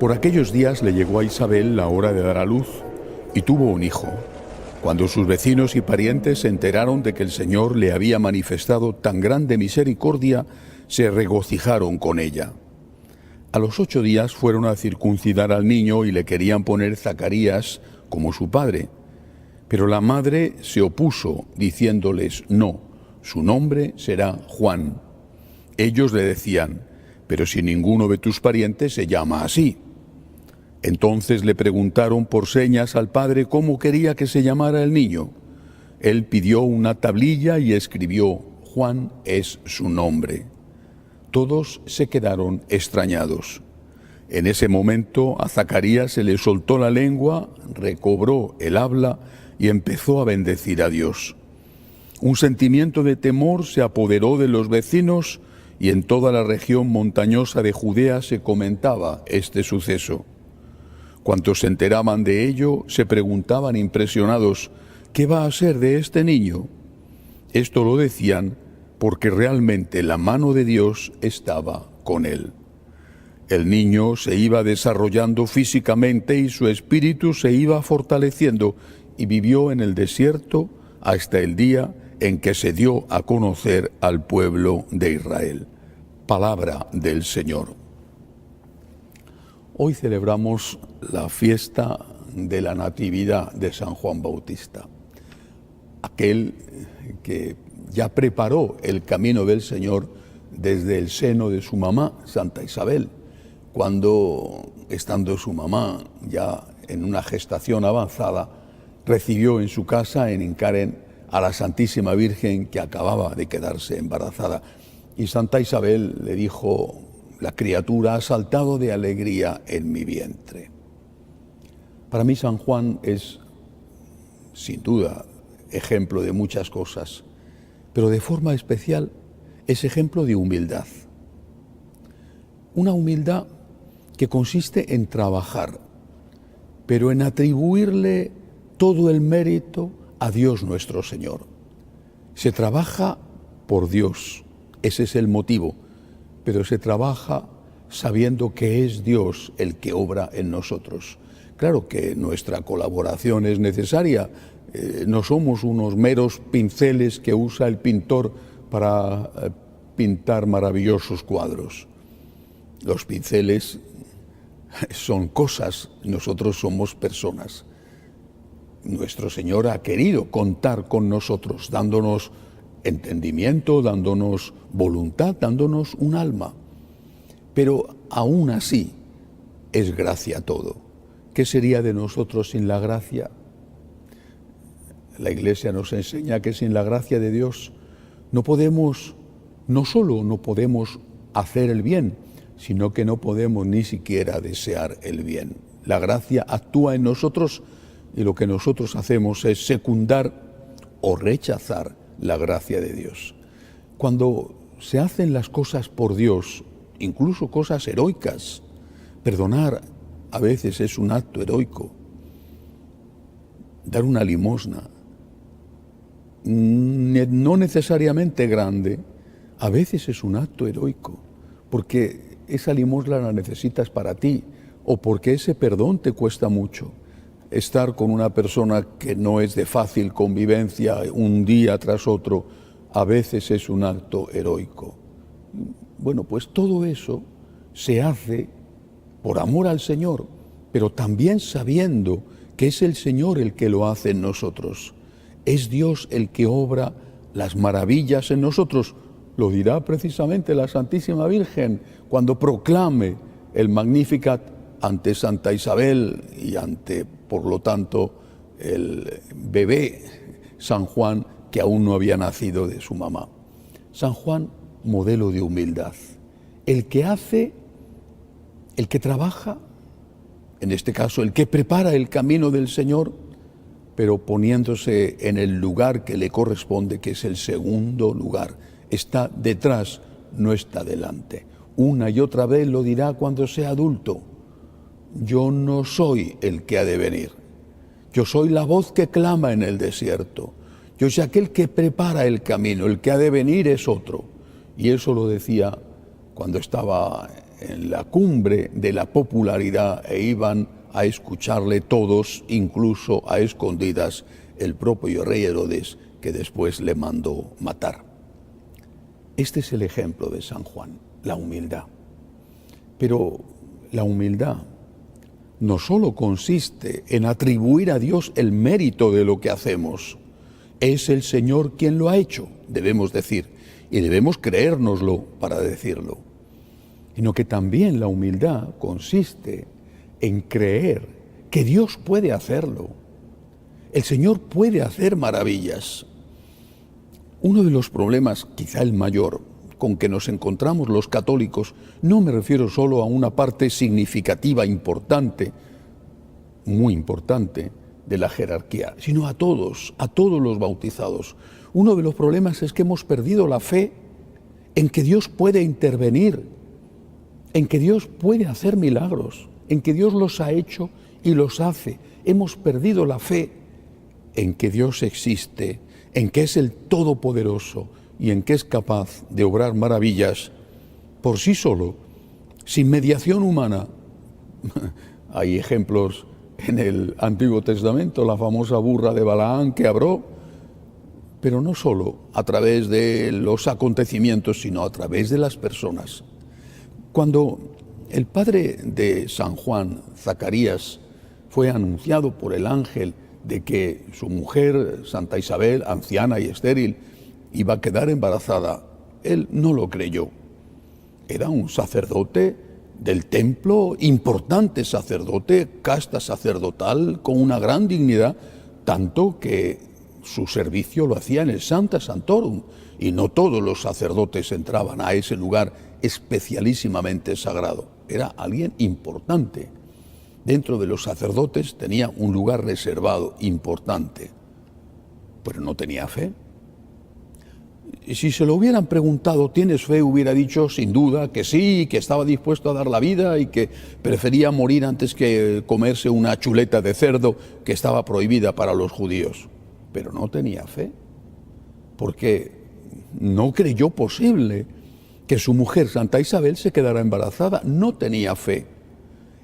Por aquellos días le llegó a Isabel la hora de dar a luz y tuvo un hijo. Cuando sus vecinos y parientes se enteraron de que el Señor le había manifestado tan grande misericordia, se regocijaron con ella. A los 8 días fueron a circuncidar al niño y le querían poner Zacarías como su padre. Pero la madre se opuso, diciéndoles: no, su nombre será Juan. Ellos le decían: pero si ninguno de tus parientes se llama así. Entonces le preguntaron por señas al padre cómo quería que se llamara el niño. Él pidió una tablilla y escribió: Juan es su nombre. Todos se quedaron extrañados. En ese momento a Zacarías se le soltó la lengua, recobró el habla y empezó a bendecir a Dios. Un sentimiento de temor se apoderó de los vecinos y en toda la región montañosa de Judea se comentaba este suceso. Cuantos se enteraban de ello se preguntaban impresionados: ¿qué va a ser de este niño? Esto lo decían porque realmente la mano de Dios estaba con él. El niño se iba desarrollando físicamente y su espíritu se iba fortaleciendo y vivió en el desierto hasta el día en que se dio a conocer al pueblo de Israel. Palabra del Señor. Hoy celebramos la fiesta de la Natividad de San Juan Bautista, aquel que ya preparó el camino del Señor desde el seno de su mamá, Santa Isabel, cuando, estando su mamá ya en una gestación avanzada, recibió en su casa en Incaren a la Santísima Virgen que acababa de quedarse embarazada. Y Santa Isabel le dijo: la criatura ha saltado de alegría en mi vientre. Para mí San Juan es, sin duda, ejemplo de muchas cosas, pero de forma especial es ejemplo de humildad. Una humildad que consiste en trabajar, pero en atribuirle todo el mérito a Dios nuestro Señor. Se trabaja por Dios, ese es el motivo, pero se trabaja sabiendo que es Dios el que obra en nosotros. Claro que nuestra colaboración es necesaria, no somos unos meros pinceles que usa el pintor para pintar maravillosos cuadros. Los pinceles son cosas, nosotros somos personas. Nuestro Señor ha querido contar con nosotros, dándonos entendimiento, dándonos voluntad, dándonos un alma. Pero aún así es gracia todo. ¿Qué sería de nosotros sin la gracia? La Iglesia nos enseña que sin la gracia de Dios no solo no podemos hacer el bien, sino que no podemos ni siquiera desear el bien. La gracia actúa en nosotros y lo que nosotros hacemos es secundar o rechazar la gracia de Dios. Cuando se hacen las cosas por Dios, incluso cosas heroicas, perdonar a veces es un acto heroico. Dar una limosna, no necesariamente grande, a veces es un acto heroico, porque esa limosna la necesitas para ti o porque ese perdón te cuesta mucho. Estar con una persona que no es de fácil convivencia un día tras otro, a veces es un acto heroico. Bueno, pues todo eso se hace por amor al Señor, pero también sabiendo que es el Señor el que lo hace en nosotros. Es Dios el que obra las maravillas en nosotros. Lo dirá precisamente la Santísima Virgen cuando proclame el Magnificat ante Santa Isabel y ante, por lo tanto, el bebé San Juan que aún no había nacido de su mamá. San Juan, modelo de humildad. El que hace, el que trabaja, en este caso el que prepara el camino del Señor, pero poniéndose en el lugar que le corresponde, que es el segundo lugar. Está detrás, no está delante. Una y otra vez lo dirá cuando sea adulto. Yo no soy el que ha de venir. Yo soy la voz que clama en el desierto. Yo soy aquel que prepara el camino. El que ha de venir es otro. Y eso lo decía cuando estaba en la cumbre de la popularidad e iban a escucharle todos, incluso a escondidas, el propio rey Herodes, que después le mandó matar. Este es el ejemplo de San Juan, la humildad. Pero la humildad no solo consiste en atribuir a Dios el mérito de lo que hacemos, es el Señor quien lo ha hecho, debemos decir, y debemos creérnoslo para decirlo, sino que también la humildad consiste en creer que Dios puede hacerlo. El Señor puede hacer maravillas. Uno de los problemas, quizá el mayor, con que nos encontramos los católicos, no me refiero solo a una parte significativa, importante, muy importante, de la jerarquía, sino a todos los bautizados. Uno de los problemas es que hemos perdido la fe en que Dios puede intervenir, en que Dios puede hacer milagros, en que Dios los ha hecho y los hace. Hemos perdido la fe en que Dios existe, en que es el Todopoderoso y en que es capaz de obrar maravillas por sí solo, sin mediación humana. Hay ejemplos en el Antiguo Testamento, la famosa burra de Balaán que habló, pero no solo a través de los acontecimientos, sino a través de las personas. Cuando el padre de San Juan, Zacarías, fue anunciado por el ángel de que su mujer, Santa Isabel, anciana y estéril, iba a quedar embarazada, él no lo creyó. Era un sacerdote del templo, importante sacerdote, casta sacerdotal, con una gran dignidad, tanto que su servicio lo hacía en el Sancta Sanctorum, y no todos los sacerdotes entraban a ese lugar especialísimamente sagrado. Era alguien importante. Dentro de los sacerdotes tenía un lugar reservado, importante, pero no tenía fe. Y si se lo hubieran preguntado, ¿tienes fe?, hubiera dicho sin duda que sí, que estaba dispuesto a dar la vida y que prefería morir antes que comerse una chuleta de cerdo que estaba prohibida para los judíos. Pero no tenía fe, porque no creyó posible que su mujer, Santa Isabel, se quedara embarazada. No tenía fe.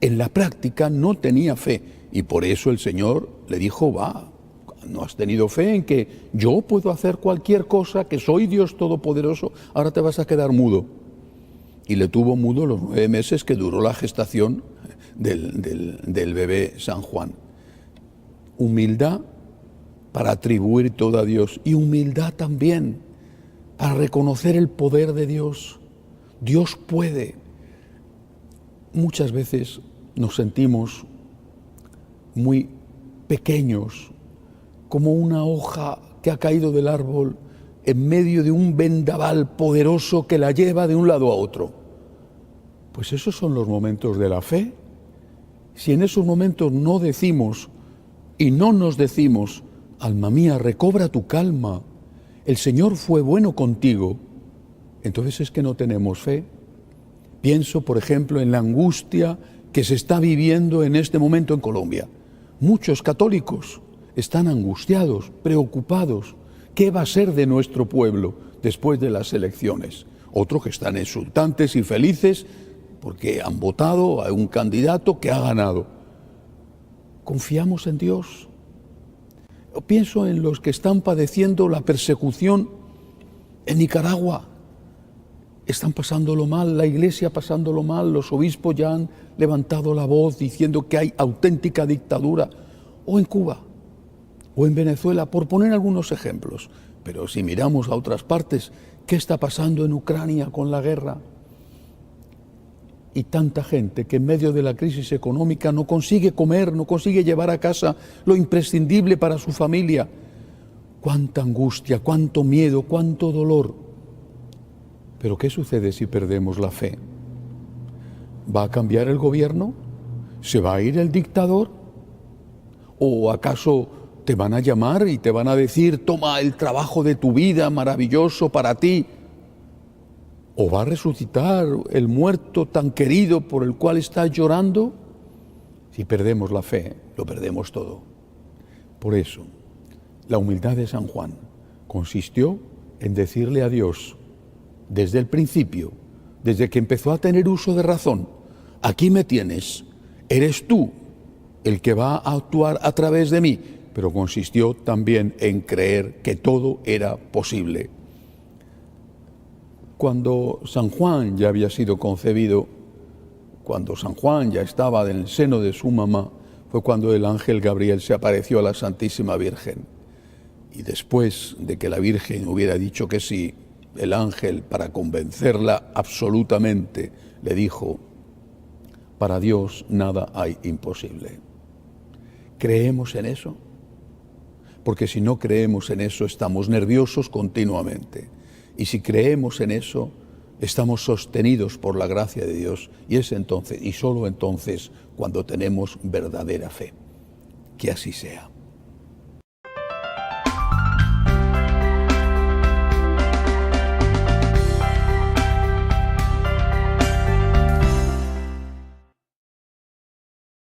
En la práctica no tenía fe. Y por eso el Señor le dijo, no has tenido fe en que yo puedo hacer cualquier cosa, que soy Dios Todopoderoso, ahora te vas a quedar mudo. Y le tuvo mudo los 9 meses que duró la gestación del bebé San Juan. Humildad para atribuir todo a Dios, y humildad también para reconocer el poder de Dios. Dios puede. Muchas veces nos sentimos muy pequeños, como una hoja que ha caído del árbol en medio de un vendaval poderoso que la lleva de un lado a otro. Pues esos son los momentos de la fe. Si en esos momentos no decimos y no nos decimos, alma mía, recobra tu calma, el Señor fue bueno contigo, entonces es que no tenemos fe. Pienso, por ejemplo, en la angustia que se está viviendo en este momento en Colombia. Muchos católicos están angustiados, preocupados. ¿Qué va a ser de nuestro pueblo después de las elecciones? Otros que están exultantes y felices porque han votado a un candidato que ha ganado. ¿Confiamos en Dios? Pienso en los que están padeciendo la persecución en Nicaragua. Están pasándolo mal, la Iglesia pasándolo mal, los obispos ya han levantado la voz diciendo que hay auténtica dictadura. O en Cuba, o en Venezuela, por poner algunos ejemplos. Pero si miramos a otras partes, ¿qué está pasando en Ucrania con la guerra? Y tanta gente que en medio de la crisis económica no consigue comer, no consigue llevar a casa lo imprescindible para su familia. Cuánta angustia, cuánto miedo, cuánto dolor. Pero ¿qué sucede si perdemos la fe? ¿Va a cambiar el gobierno? ¿Se va a ir el dictador? ¿O acaso te van a llamar y te van a decir, toma el trabajo de tu vida maravilloso para ti? ¿O va a resucitar el muerto tan querido por el cual estás llorando? Si perdemos la fe, lo perdemos todo. Por eso, la humildad de San Juan consistió en decirle a Dios, desde el principio, desde que empezó a tener uso de razón. Aquí me tienes, eres tú el que va a actuar a través de mí, pero consistió también en creer que todo era posible. Cuando San Juan ya había sido concebido, cuando San Juan ya estaba en el seno de su mamá, fue cuando el ángel Gabriel se apareció a la Santísima Virgen. Y después de que la Virgen hubiera dicho que sí, el ángel, para convencerla absolutamente, le dijo: para Dios nada hay imposible. ¿Creemos en eso? Porque si no creemos en eso, estamos nerviosos continuamente. Y si creemos en eso, estamos sostenidos por la gracia de Dios. Y es entonces, y solo entonces, cuando tenemos verdadera fe. Que así sea.